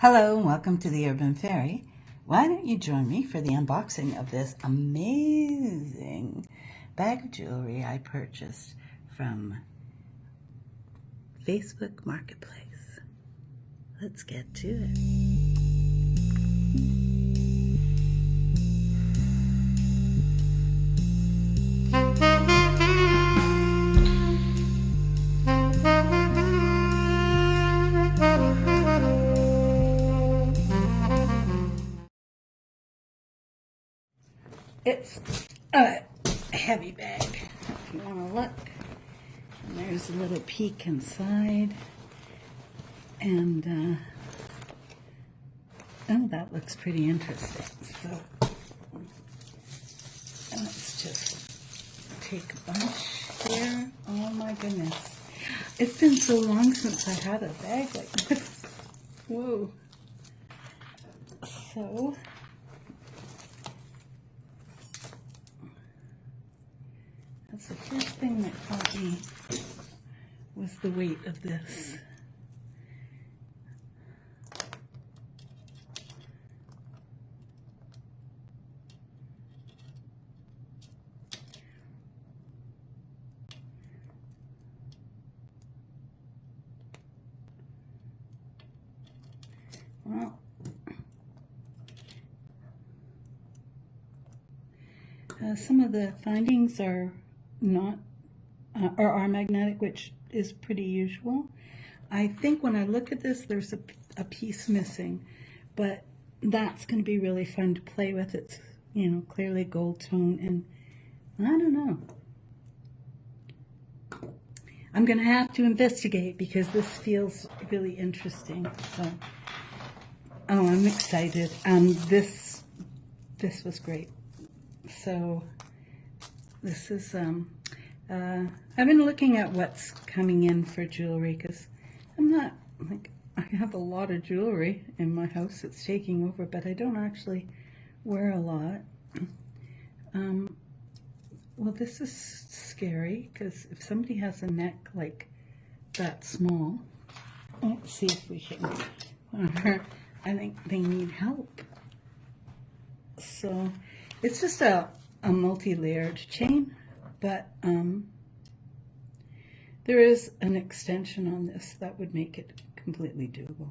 Hello and welcome to the Urban Fairy. Why don't you join me for the unboxing of this amazing bag of jewelry I purchased from Facebook Marketplace. Let's get to it. It's a heavy bag, if you want to look. And there's a little peek inside. And, oh, that looks pretty interesting. So, let's just take a bunch here. Oh my goodness. It's been so long since I had a bag like this. Whoa. So, that's the first thing that caught me was the weight of this. Well, some of the findings are not or are magnetic, which is pretty usual. I think when I look at this, there's a piece missing, but that's going to be really fun to play with. It's, you know, clearly gold tone, and I don't know. I'm going to have to investigate because this feels really interesting. So, oh, I'm excited. This was great. So this is, I've been looking at what's coming in for jewelry because I'm not, like, I have a lot of jewelry in my house that's taking over, but I don't actually wear a lot. Well, this is scary because if somebody has a neck like that small, let's see if we can, I think they need help. So it's just a multi-layered chain, but there is an extension on this that would make it completely doable.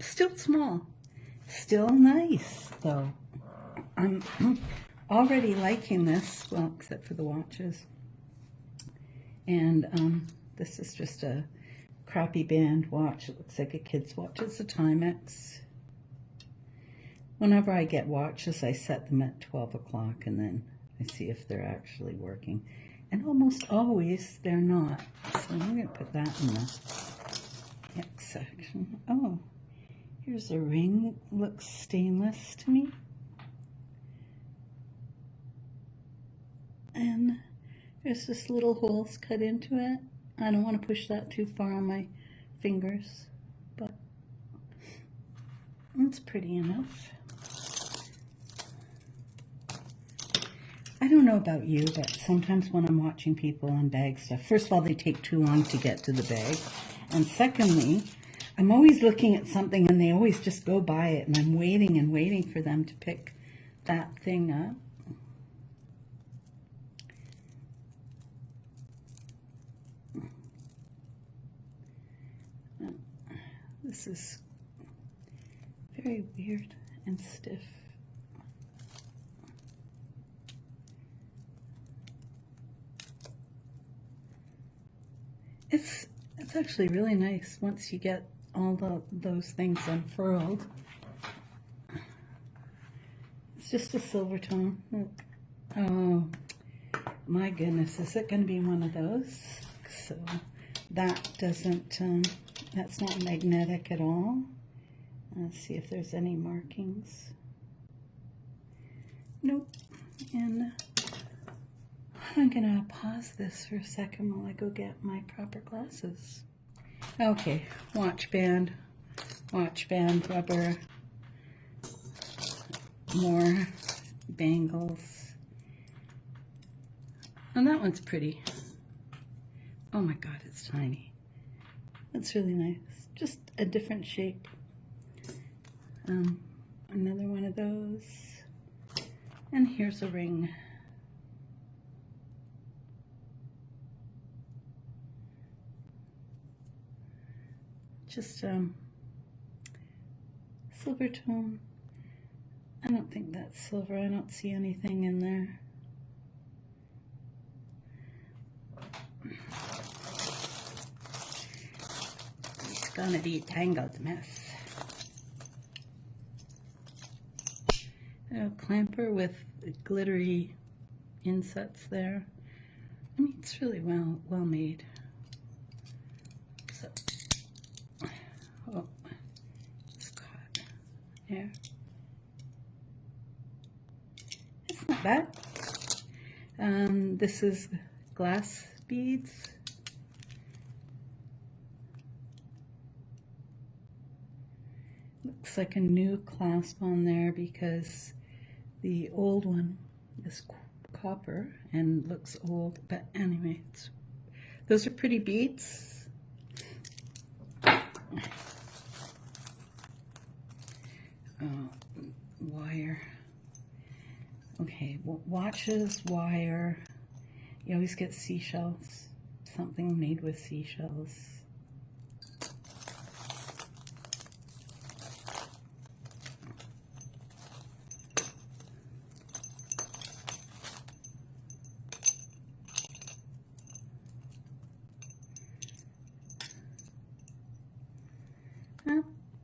Still small, still nice though. I'm already liking this, well, except for the watches. And this is just a crappy band watch. It looks like a kid's watch. It's a Timex. Whenever I get watches, I set them at 12 o'clock and then I see if they're actually working. And almost always they're not. So I'm going to put that in the X section. Oh, here's a ring. Looks stainless to me. And there's just little holes cut into it. I don't want to push that too far on my fingers, but it's pretty enough. I don't know about you, but sometimes when I'm watching people on bag stuff, first of all, they take too long to get to the bag. And secondly, I'm always looking at something and they always just go by it and I'm waiting and waiting for them to pick that thing up. This is very weird and stiff. It's actually really nice once you get all those things unfurled. It's just a silver tone. Oh my goodness, is it going to be one of those? So that doesn't, that's not magnetic at all. Let's see if there's any markings. Nope. And I'm gonna pause this for a second while I go get my proper glasses. Okay, watch band, rubber, more bangles. And that one's pretty. Oh my God, it's tiny. That's really nice. Just a different shape. Another one of those. And here's a ring. Just silver tone. I don't think that's silver. I don't see anything in there. It's gonna be a tangled mess. A clamper with glittery insets there. I mean, it's really well made. So, oh, just caught here. It's not bad. This is glass beads. Looks like a new clasp on there because the old one is copper and looks old, but anyway, those are pretty beads. Wire. Okay, watches, wire. You always get seashells, something made with seashells.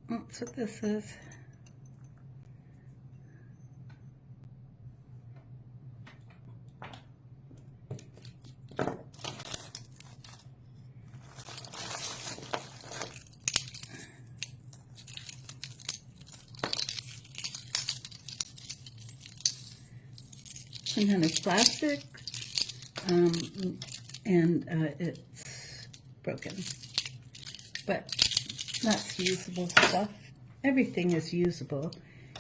That's what this is. Some kind of plastic, and it's broken, but that's usable stuff. Everything is usable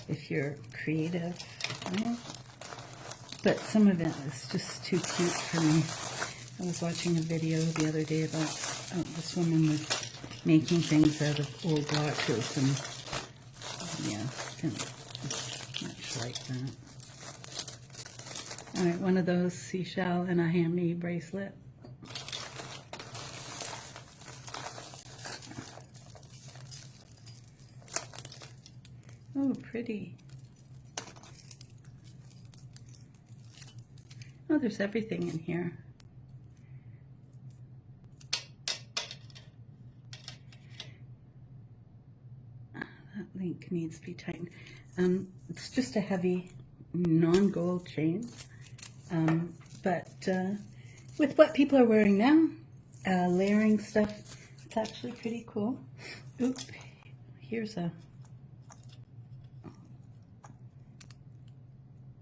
if you're creative, right? But some of it is just too cute for me. I was watching a video the other day about this woman was making things out of old watches, and yeah, it's much like that. All right, one of those seashell and a handmade bracelet. Oh, pretty. Oh, there's everything in here. That link needs to be tightened. It's just a heavy non-gold chain. But with what people are wearing now, layering stuff, it's actually pretty cool. Oop, here's a...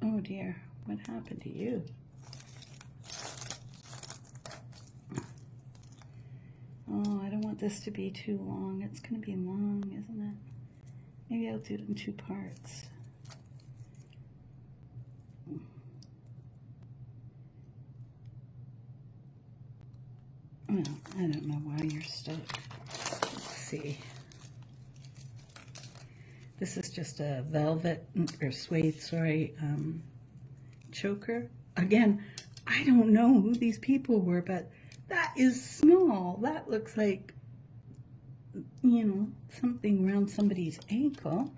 Oh dear, what happened to you? Oh, I don't want this to be too long. It's going to be long, isn't it? Maybe I'll do it in 2 parts. Well, I don't know why you're stuck. Let's see. This is just a velvet, or suede, sorry, choker. Again, I don't know who these people were, but that is small. That looks like, you know, something around somebody's ankle.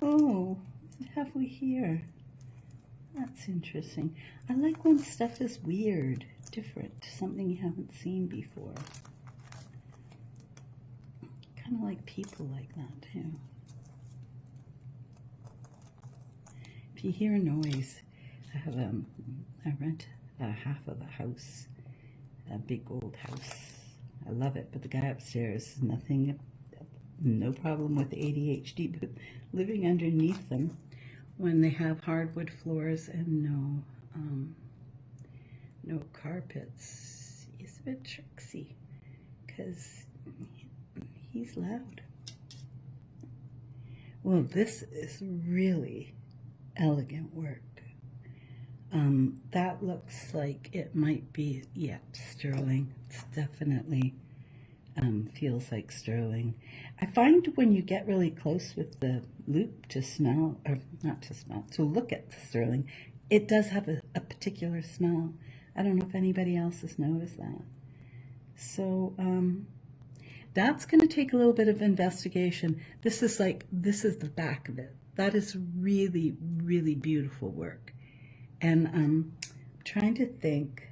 Oh, what have we here? That's interesting. I like when stuff is weird, different, something you haven't seen before. Kind of like people like that too. If you hear a noise, I have I rent half of a house, a big old house. I love it, but the guy upstairs, no problem with ADHD, but living underneath them when they have hardwood floors and no carpets, he's a bit tricksy because he's loud. Well, this is really elegant work. That looks like it might be, yeah, sterling. It's definitely feels like sterling. I find when you get really close with the loop to smell, or not to smell, to look at the sterling, it does have a particular smell. I don't know if anybody else has noticed that. So that's going to take a little bit of investigation. This is the back of it. That is really, really beautiful work. And I'm trying to think.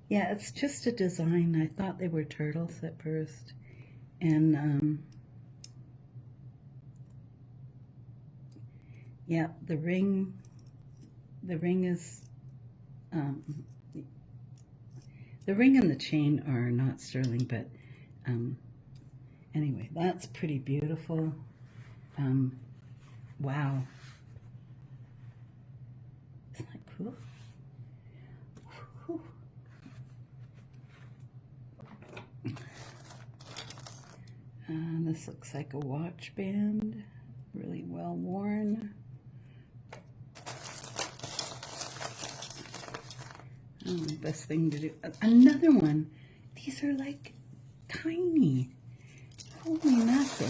Yeah, it's just a design. I thought they were turtles at first. And yeah, the ring is, the ring and the chain are not sterling, but anyway, that's pretty beautiful. Wow. Isn't that cool? Whew. This looks like a watch band, really well worn. The best thing to do. Another one. These are like tiny. Holy mackerel.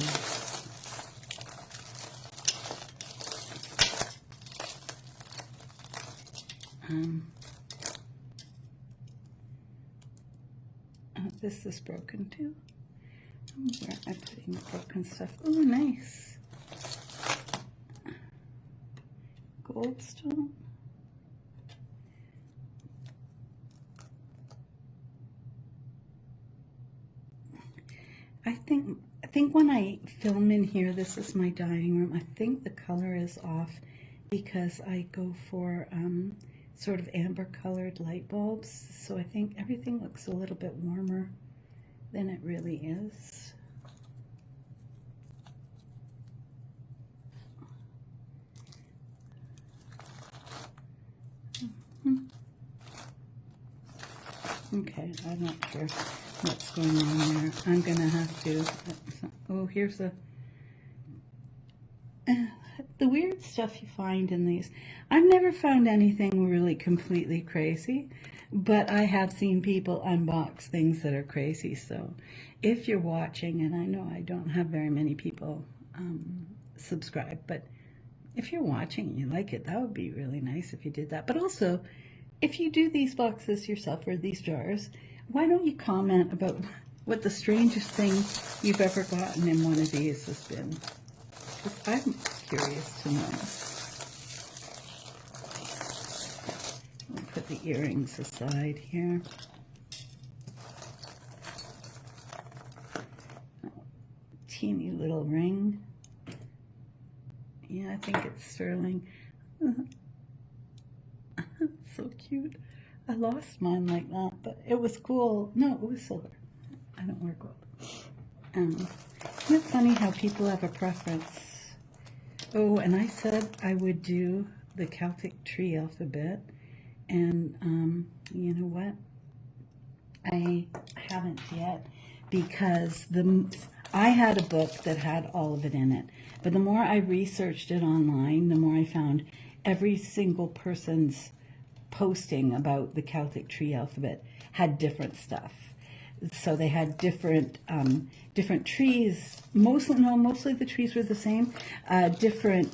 This is broken too. Where am I putting the broken stuff? Oh, nice. Goldstone. I think when I film in here, this is my dining room, I think the color is off because I go for sort of amber colored light bulbs. So I think everything looks a little bit warmer than it really is. Okay, I'm not sure what's going on there. I'm gonna have to, oh, here's the weird stuff you find in these. I've never found anything really completely crazy, but I have seen people unbox things that are crazy. So if you're watching, and I know I don't have very many people subscribe, but if you're watching and you like it, that would be really nice if you did that. But also, if you do these boxes yourself or these jars, why don't you comment about what the strangest thing you've ever gotten in one of these has been? Because I'm curious to know. I'll put the earrings aside here. Teeny little ring. Yeah, I think it's sterling. So cute. I lost mine like that, but it was cool. No, it was silver. I don't wear gold. Isn't it funny how people have a preference? Oh, and I said I would do the Celtic tree alphabet, and you know what? I haven't yet, because I had a book that had all of it in it, but the more I researched it online, the more I found every single person's posting about the Celtic tree alphabet had different stuff. So they had different trees. Mostly the trees were the same. Different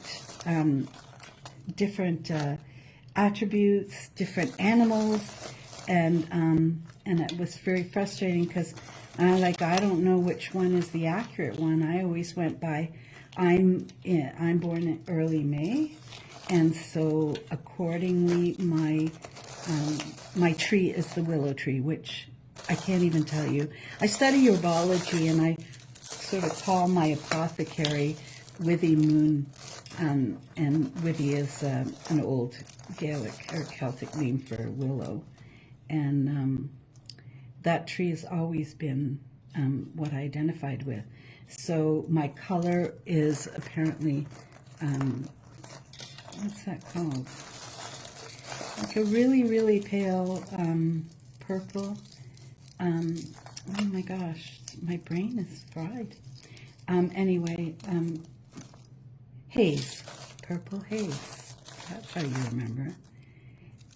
attributes, different animals, and it was very frustrating because I don't know which one is the accurate one. I always went by I'm born in early May, and so accordingly my tree is the willow tree, which I can't even tell you. I study herbology, and I sort of call my apothecary Withy Moon, and Withy is an old Gaelic or Celtic name for willow, and that tree has always been what I identified with. So my color is apparently, what's that called? Like a really, really pale purple. Oh my gosh, my brain is fried. Anyway, haze, purple haze. That's how you remember it.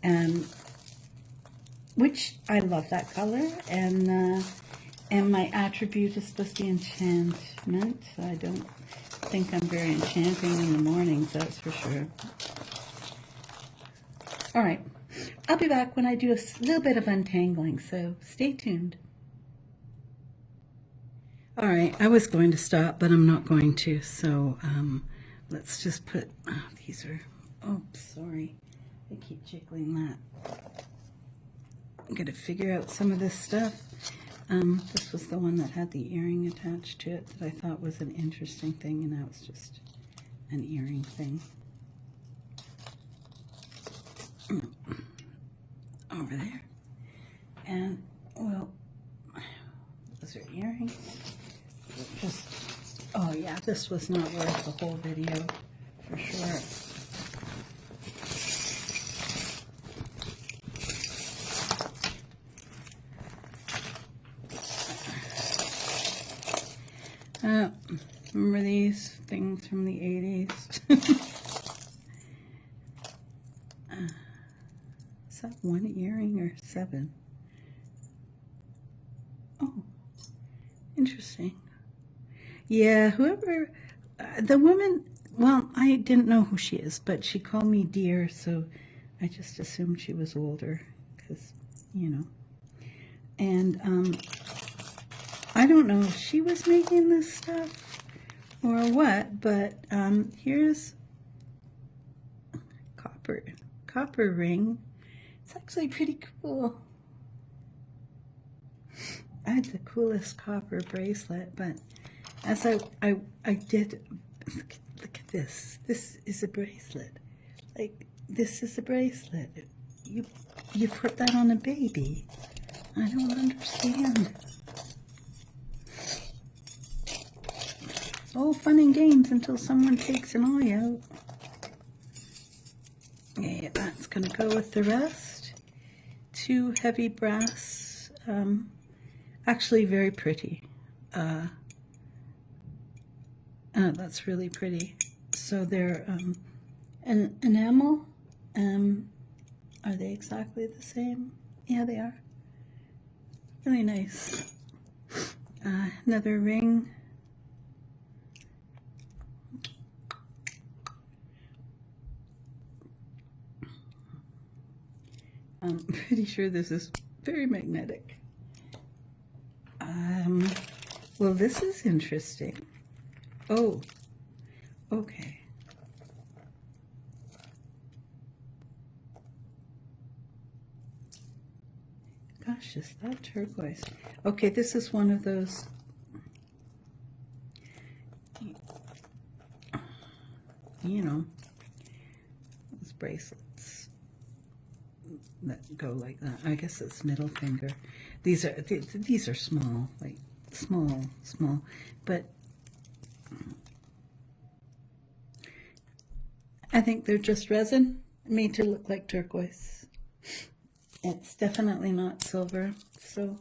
And which I love that color, and my attribute is supposed to be enchantment. I don't think I'm very enchanting in the mornings, that's for sure. All right, I'll be back when I do a little bit of untangling, so stay tuned. All right, I was going to stop, but I'm not going to, so let's just put, these are, oh, sorry, I keep jiggling that. I'm going to figure out some of this stuff. This was the one that had the earring attached to it that I thought was an interesting thing, and now it's just an earring thing. Over there. And, well, those are earrings. Just, oh yeah, this was not worth the whole video, for sure. Remember these things from the 80s? Is that one earring or 7? Oh, interesting. Yeah, whoever, the woman, well, I didn't know who she is, but she called me dear, so I just assumed she was older, because, you know. And I don't know if she was making this stuff or what, but here's copper ring. It's actually pretty cool. I had the coolest copper bracelet, but as I did, look at this. This is a bracelet. Like, this is a bracelet. You put that on a baby. I don't understand. All fun and games until someone takes an eye out. Yeah, that's gonna go with the rest. 2 heavy brass, actually very pretty. That's really pretty. So they're an enamel. Are they exactly the same? Yeah, they are. Really nice. Another ring. I'm pretty sure this is very magnetic. Well, this is interesting. Oh, okay. Gosh, is that turquoise? Okay, this is one of those. You know, those bracelets that go like that. I guess it's middle finger. These are small, like small, but I think they're just resin made to look like turquoise. It's definitely not silver, so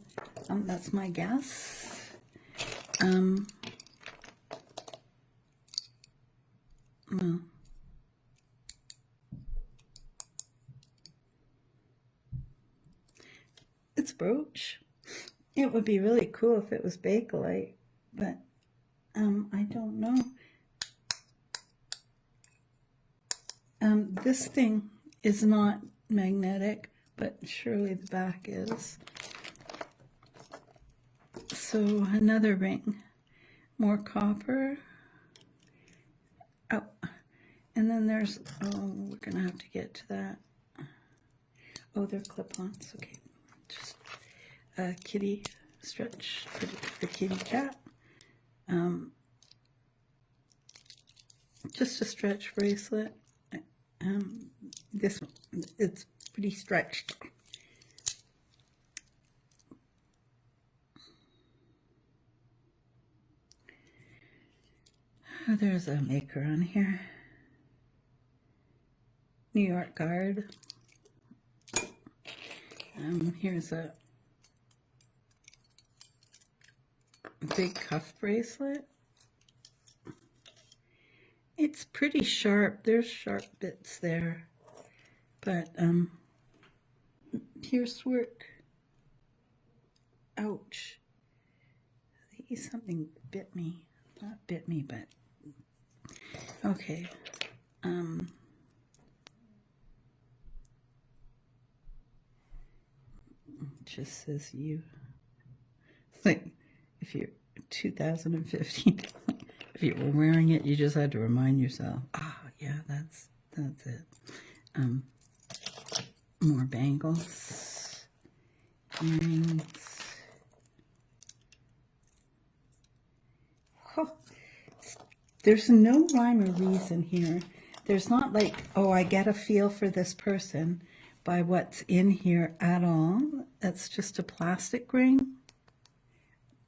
that's my guess. Well, it's brooch. It would be really cool if it was Bakelite, but I don't know. This thing is not magnetic, but surely the back is. So another ring, more copper. Oh, and then there's, oh, we're gonna have to get to that. Oh, they're clip-ons, okay. Just a kitty stretch for the kitty cat. Just a stretch bracelet. This one, it's pretty stretched. Oh, there's a maker on here. New York Guard. Here's a big cuff bracelet. It's pretty sharp. There's sharp bits there. But pierce work. Ouch. Something bit me. Not bit me, but okay. Just says you. Like if you're 2015, if you were wearing it, you just had to remind yourself, yeah, that's it. More bangles, earrings. Oh, there's no rhyme or reason here. There's not like, oh, I get a feel for this person by what's in here at all. That's just a plastic ring.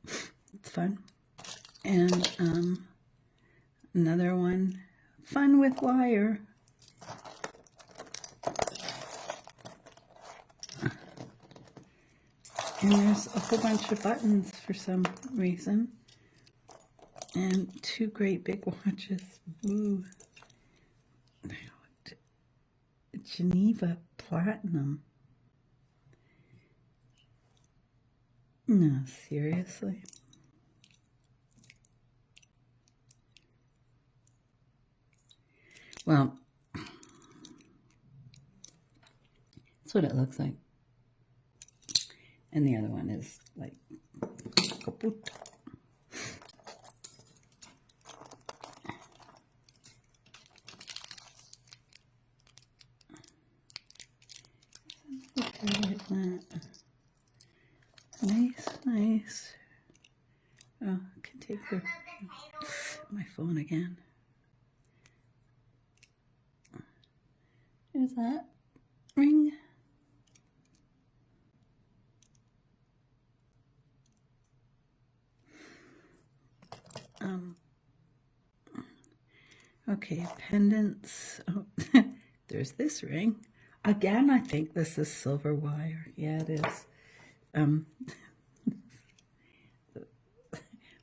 It's fun. And another one, fun with wire. And there's a whole bunch of buttons for some reason. And two great big watches. Ooh. Geneva Platinum. No, seriously. Well, that's what it looks like. And the other one is like kaput. Like that. Nice. Oh, I can take my phone again. There's that ring. Okay, pendants. Oh, there's this ring. Again, I think this is silver wire. Yeah, it is.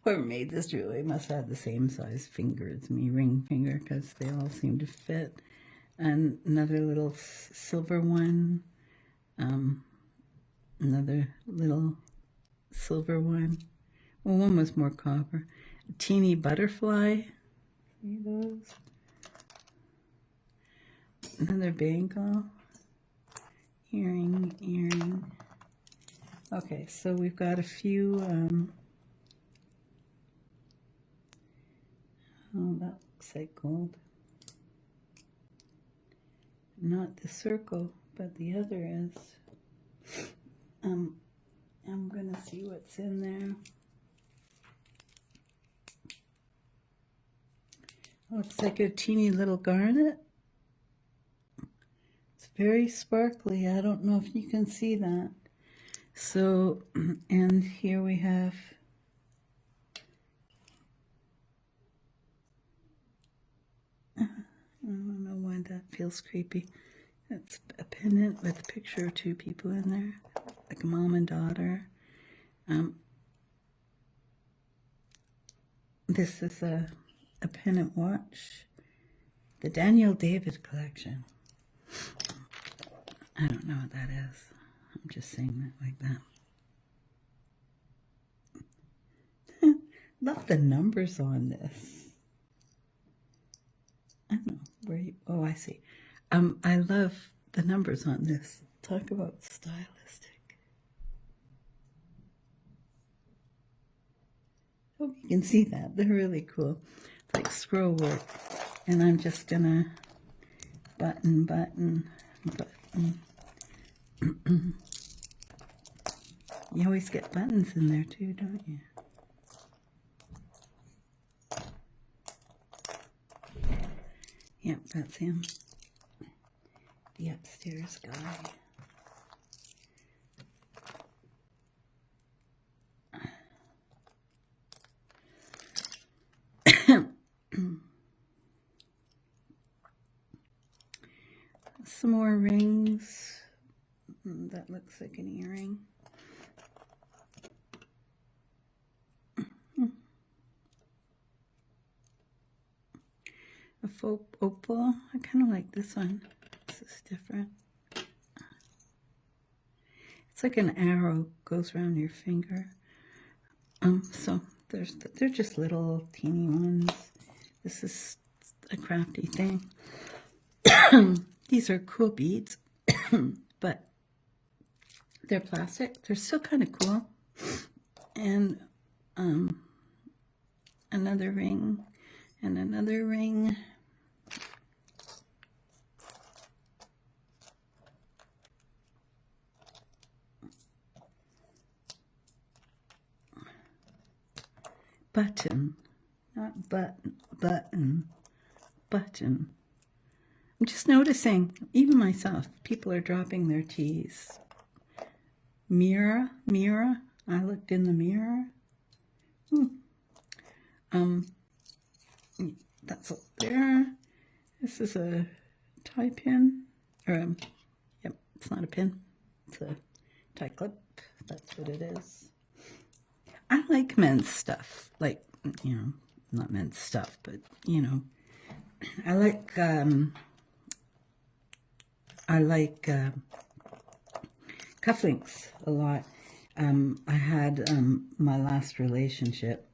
Whoever made this jewelry must have the same size finger as me, ring finger, because they all seem to fit. And another little silver one. Another little silver one. Well, one was more copper. A teeny butterfly. See those? Another bangle. Earring. Okay, so we've got a few, oh, that looks like gold. Not the circle, but the other is. I'm gonna see what's in there. Looks like a teeny little garnet. It's very sparkly. I don't know if you can see that. So, and here we have I don't know why that feels creepy. It's a pendant with a picture of two people in there, like a mom and daughter. This is a pendant watch, the Daniel David collection. I don't know what that is. I'm just saying that like that. Love the numbers on this. I don't know where you, oh, I see. I love the numbers on this. Talk about stylistic. Hope you can see that. They're really cool. It's like scroll work. And I'm just gonna button. You always get buttons in there too, don't you? Yep, that's him. The upstairs guy. Some more rings. That looks like an earring. A opal. I kind of like this one. This is different. It's like an arrow goes around your finger. So they're just little teeny ones. This is a crafty thing. These are cool beads, but they're plastic. They're still kind of cool. And another ring and another ring. Button, not button. I'm just noticing, even myself, people are dropping their T's. Mirror, I looked in the mirror. That's up there. This is a tie pin, or yep, it's not a pin, it's a tie clip, that's what it is. I like men's stuff, like, you know, not men's stuff, but, you know, I like cufflinks a lot. I had my last relationship,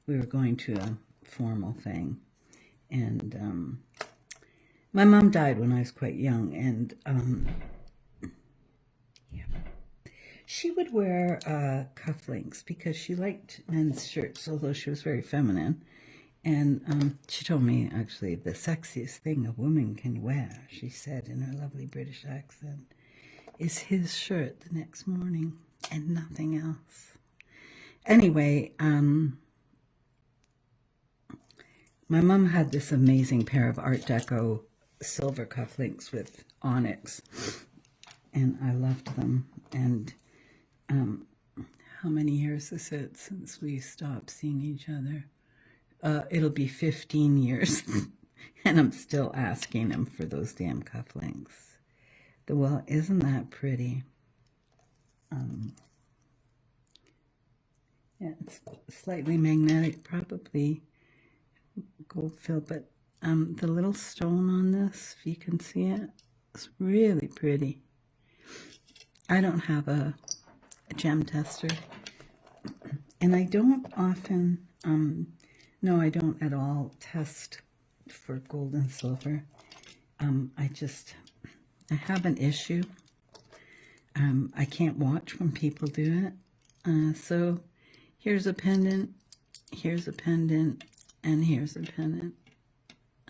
we were going to a formal thing, and my mom died when I was quite young, and yeah. She would wear cufflinks because she liked men's shirts, although she was very feminine. And she told me, actually, the sexiest thing a woman can wear, she said in her lovely British accent, is his shirt the next morning and nothing else. Anyway, my mom had this amazing pair of Art Deco silver cufflinks with onyx, and I loved them. And how many years is it since we stopped seeing each other? It'll be 15 years, and I'm still asking him for those damn cufflinks. Well, isn't that pretty? Yeah, it's slightly magnetic, probably gold filled, but the little stone on this, if you can see it, it's really pretty. I don't have a gem tester, and I don't often, no, I don't at all test for gold and silver. I have an issue. I can't watch when people do it. So here's a pendant, here's a pendant, and here's a pendant.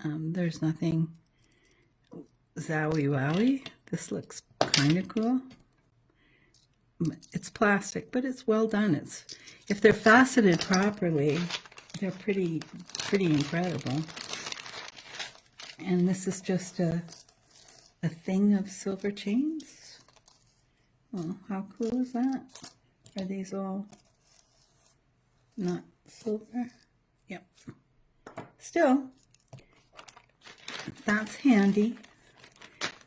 There's nothing zowie wowie. This looks kind of cool. It's plastic, but it's well done. If they're faceted properly, they're pretty incredible. And this is just a thing of silver chains. Oh, how cool is that? Are these all not silver? Yep. Still, that's handy.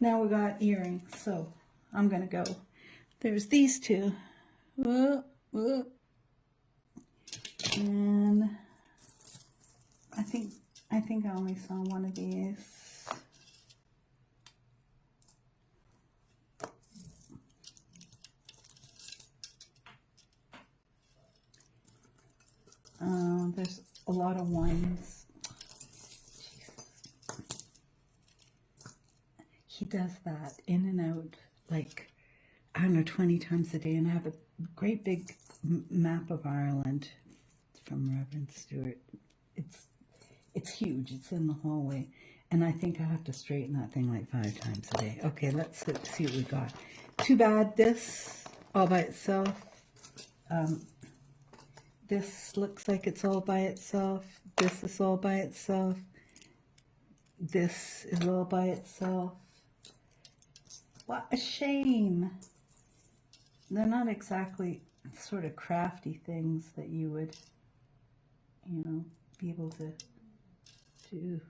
Now we got earrings, so I'm gonna go. There's these two. Whoop, whoop. And I think I only saw one of these. There's a lot of ones. He does that in and out, like, I don't know, 20 times a day, and I have a great big map of Ireland from Reverend Stewart. It's huge. It's in the hallway, and I think I have to straighten that thing like 5 times a day. Okay, let's see what we got. Too bad this all by itself. This looks like it's all by itself. This is all by itself. This is all by itself. What a shame. They're not exactly sort of crafty things that you would, you know, be able to do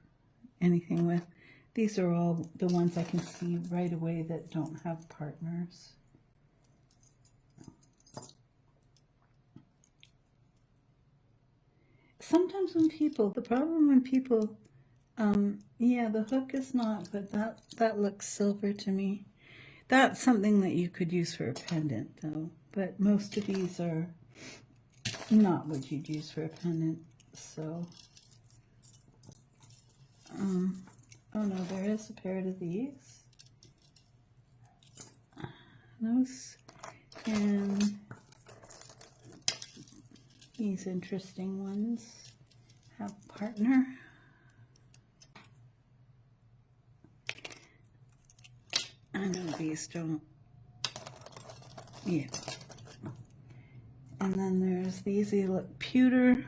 anything with. These are all the ones I can see right away that don't have partners. Sometimes the problem when people Yeah, the hook is not, but that looks silver to me. That's something that you could use for a pendant, though. But most of these are not what you'd use for a pendant. So, oh no, there is a pair of these. Those and these interesting ones have partner. I know these don't. Yeah. And then there's these, they look pewter.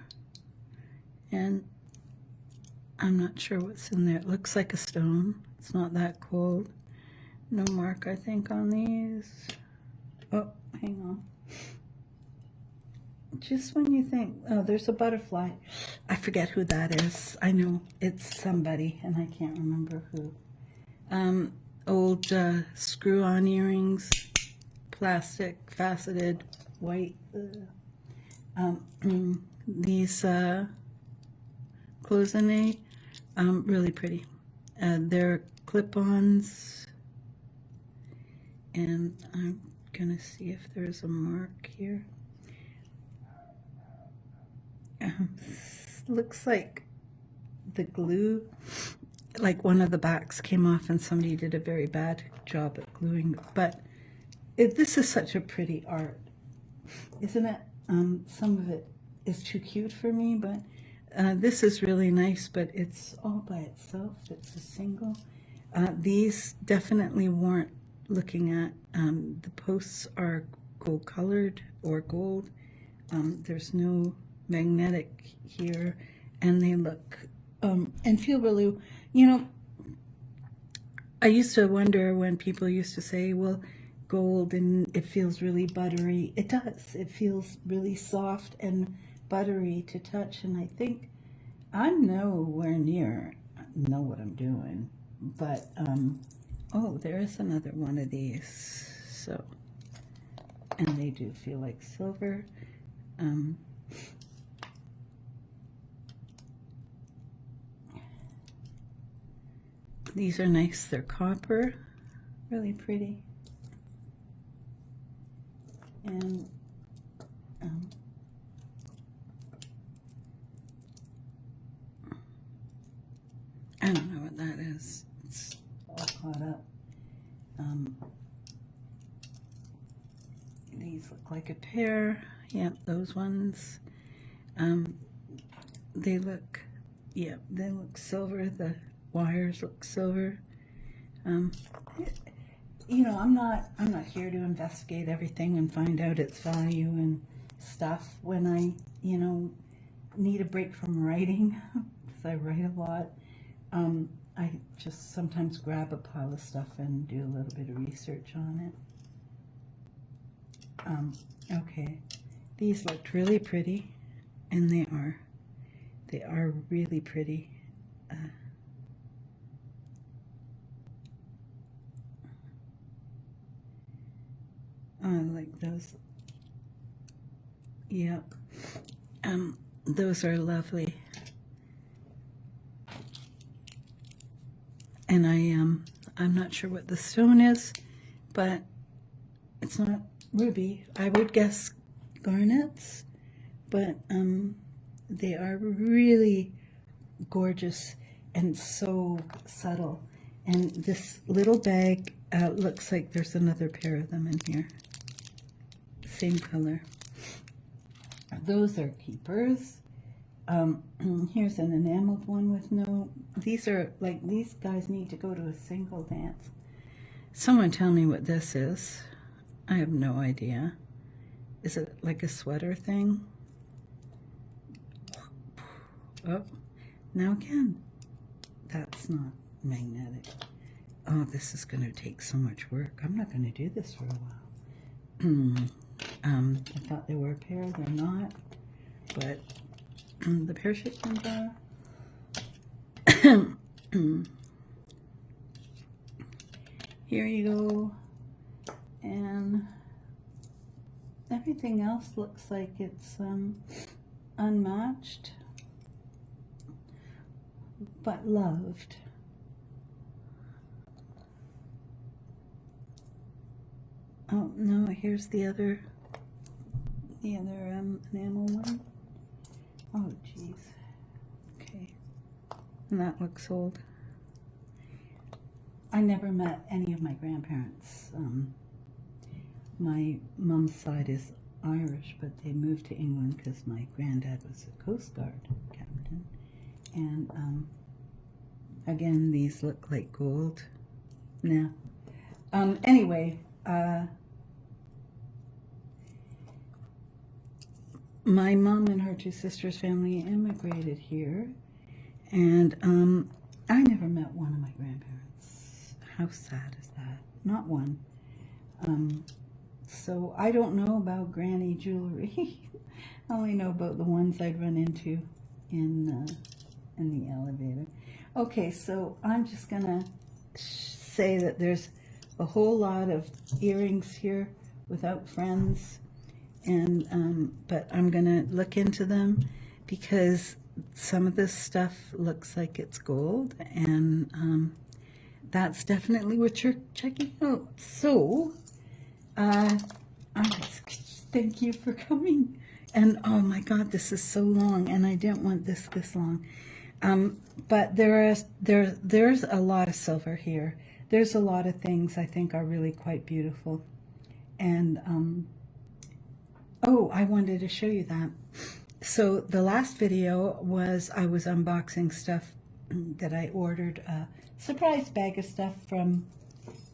And I'm not sure what's in there. It looks like a stone. It's not that cold. No mark, I think, on these. Oh, hang on. Just when you think, oh, there's a butterfly. I forget who that is. I know it's somebody, and I can't remember who. Old screw-on earrings, plastic, faceted, white. These cloisonne, really pretty. They're clip-ons, and I'm gonna see if there's a mark here. Looks like the glue, like one of the backs came off and somebody did a very bad job at gluing, but this is such a pretty art, isn't it? Some of it is too cute for me, but this is really nice, but it's all by itself. It's a single. These definitely warrant looking at. The posts are gold colored or gold. There's no magnetic here, and they look and feel really, you know, I used to wonder when people used to say, well, gold and it feels really buttery. It does. It feels really soft and buttery to touch, and I think I'm nowhere near know what I'm doing, but oh, there is another one of these. So, and they do feel like silver. These are nice. They're copper, really pretty. And I don't know what that is. It's all caught up. These look like a pair. Yep, those ones. They look, yep, they look silver. The wires look silver. You know, I'm not here to investigate everything and find out its value and stuff. When I, you know, need a break from writing, because I write a lot, I just sometimes grab a pile of stuff and do a little bit of research on it. Okay, these looked really pretty, and they are really pretty. I like those. Yep. Those are lovely. And I'm not sure what the stone is, but it's not ruby. I would guess garnets, but they are really gorgeous and so subtle. And this little bag looks like there's another pair of them in here. Same color. Those are keepers. Here's an enameled one with no, these are like, these guys need to go to a single dance. Someone tell me what this is. I have no idea. Is it like a sweater thing? Oh, now again, that's not magnetic. Oh, this is going to take so much work. I'm not going to do this for a while. I thought they were a pair. They're not. But the parachute ones are. Here you go. And everything else looks like it's unmatched. but loved. Oh no, here's the other enamel one. Oh geez. Okay. And that looks old. I never met any of my grandparents. My mom's side is Irish, but they moved to England because my granddad was a Coast Guard captain. And again, these look like gold. Nah. Anyway, my mom and her two sisters' family immigrated here, and I never met one of my grandparents. How sad is that? Not one. So I don't know about granny jewelry. I only know about the ones I'd run into in the elevator. Okay, so I'm just gonna say that there's a whole lot of earrings here without friends, and but I'm gonna look into them because some of this stuff looks like it's gold, and that's definitely what you're checking out. So thank you for coming. And oh my God, this is so long, and I didn't want this long. But there's a lot of silver here. There's a lot of things I think are really quite beautiful. And oh, I wanted to show you that. So the last video was I was unboxing stuff that I ordered, a surprise bag of stuff from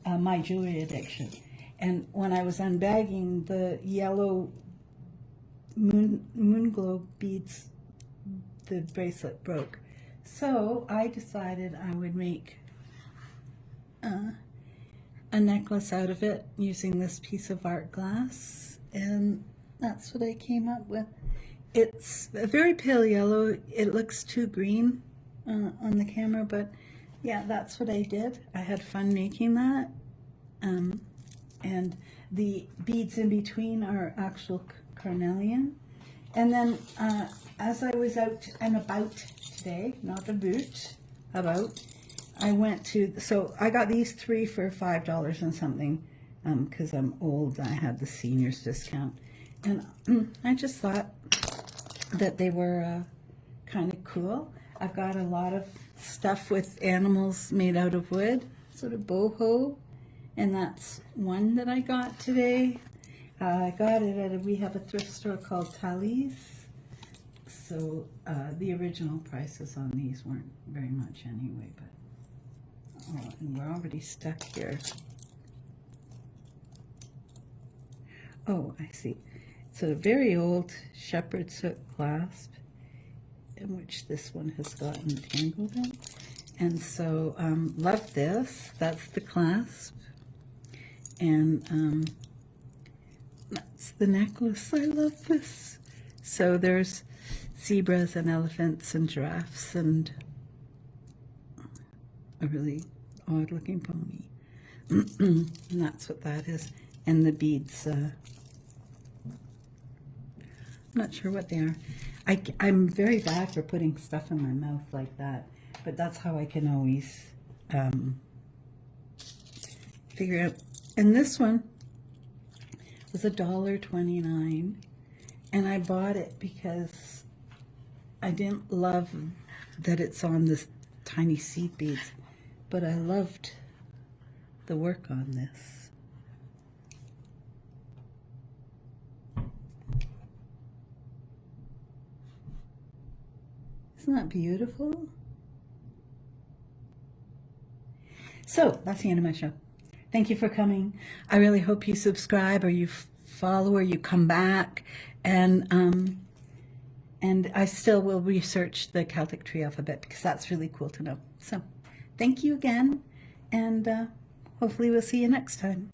My Jewelry Addiction. And when I was unbagging, the yellow moon glow beads, the bracelet broke. So I decided I would make a necklace out of it using this piece of art glass, and that's what I came up with. It's a very pale yellow. It looks too green on the camera, but yeah, that's what I did. I had fun making that. And the beads in between are actual carnelian. And then as I was out and about today, not about, I went to, so I got these three for $5 and something because I'm old. I had the seniors discount. And I just thought that they were kind of cool. I've got a lot of stuff with animals made out of wood, sort of boho. And that's one that I got today. I got it at we have a thrift store called Tally's. So the original prices on these weren't very much anyway, but oh, and we're already stuck here. Oh, I see. It's a very old shepherd's hook clasp, in which this one has gotten tangled in. And so love this. That's the clasp. And that's the necklace. I love this. So there's zebras and elephants and giraffes and a really odd looking pony. And that's what that is. And the beads, I'm not sure what they are. I'm very bad for putting stuff in my mouth like that, but that's how I can always figure out. And this one was $1.29, and I bought it because I didn't love that it's on this tiny seed beads, but I loved the work on this. Isn't that beautiful? So that's the end of my show. Thank you for coming. I really hope you subscribe or you follow or you come back. And I still will research the Celtic tree alphabet because that's really cool to know. So thank you again, and hopefully we'll see you next time.